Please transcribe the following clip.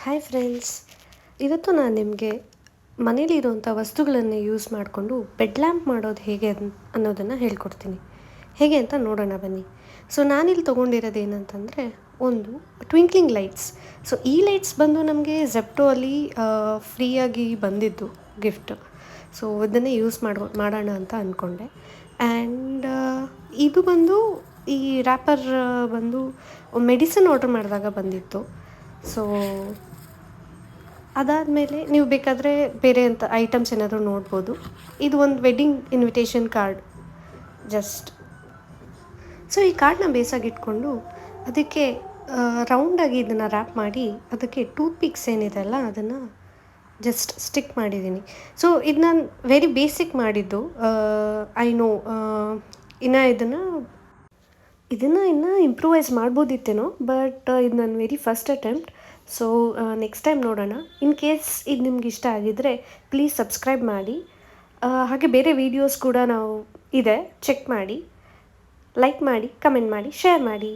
Hi friends, ಇವತ್ತು ನಾನು ನಿಮಗೆ ಮನೇಲಿರುವಂಥ ವಸ್ತುಗಳನ್ನು ಯೂಸ್ ಮಾಡಿಕೊಂಡು ಬೆಡ್ ಲ್ಯಾಂಪ್ ಮಾಡೋದು ಹೇಗೆ ಅನ್ನೋದನ್ನು ಹೇಳ್ಕೊಡ್ತೀನಿ. ಹೇಗೆ ಅಂತ ನೋಡೋಣ ಬನ್ನಿ. ಸೊ ನಾನಿಲ್ಲಿ ತೊಗೊಂಡಿರೋದು ಏನಂತಂದರೆ ಒಂದು ಟ್ವಿಂಕ್ಲಿಂಗ್ ಲೈಟ್ಸ್. ಸೊ ಈ ಲೈಟ್ಸ್ ಬಂದು ನಮಗೆ ಝೆಪ್ಟೋ ಅಲ್ಲಿ ಫ್ರೀಯಾಗಿ ಬಂದಿದ್ದು ಗಿಫ್ಟ್. ಸೊ ಅದನ್ನೇ ಯೂಸ್ ಮಾಡೋಣ ಅಂತ ಅಂದ್ಕೊಂಡೆ. ಆ್ಯಂಡ್ ಇದು ಬಂದು ಈ ರ್ಯಾಪರ್ ಬಂದು ಮೆಡಿಸಿನ್ ಆರ್ಡ್ರ್ ಮಾಡಿದಾಗ ಬಂದಿತ್ತು. ಸೊ ಅದಾದಮೇಲೆ ನೀವು ಬೇಕಾದರೆ ಬೇರೆ ಅಂತ ಐಟಮ್ಸ್ ಏನಾದರೂ ನೋಡ್ಬೋದು. ಇದು ಒಂದು wedding invitation card just. So ಈ ಕಾರ್ಡ್ನ ಬೇಸಾಗಿಟ್ಕೊಂಡು ಅದಕ್ಕೆ ರೌಂಡಾಗಿ ಇದನ್ನು ರ್ಯಾಪ್ ಮಾಡಿ ಅದಕ್ಕೆ ಟೂತ್ ಪಿಕ್ಸ್ ಏನಿದೆ ಅಲ್ಲ ಅದನ್ನು ಜಸ್ಟ್ ಸ್ಟಿಕ್ ಮಾಡಿದ್ದೀನಿ. ಸೊ ಇದು ನಾನು ವೆರಿ ಬೇಸಿಕ್ ಮಾಡಿದ್ದು. ಐ ನೋ ಇನ್ನು ಇದನ್ನು ಇನ್ನೂ ಇಂಪ್ರೂವೈಸ್ ಮಾಡ್ಬೋದಿತ್ತೇನೋ, ಬಟ್ ಇದು ನನ್ನ very first attempt. So next time ನೋಡೋಣ. ಇನ್ ಕೇಸ್ ಇದು ನಿಮ್ಗೆ ಇಷ್ಟ ಆಗಿದ್ದರೆ ಪ್ಲೀಸ್ ಸಬ್ಸ್ಕ್ರೈಬ್ ಮಾಡಿ. ಹಾಗೆ ಬೇರೆ ವೀಡಿಯೋಸ್ ಕೂಡ ನಾವು ಇದೆ, ಚೆಕ್ ಮಾಡಿ, ಲೈಕ್ ಮಾಡಿ, ಕಮೆಂಟ್ ಮಾಡಿ, ಶೇರ್ ಮಾಡಿ.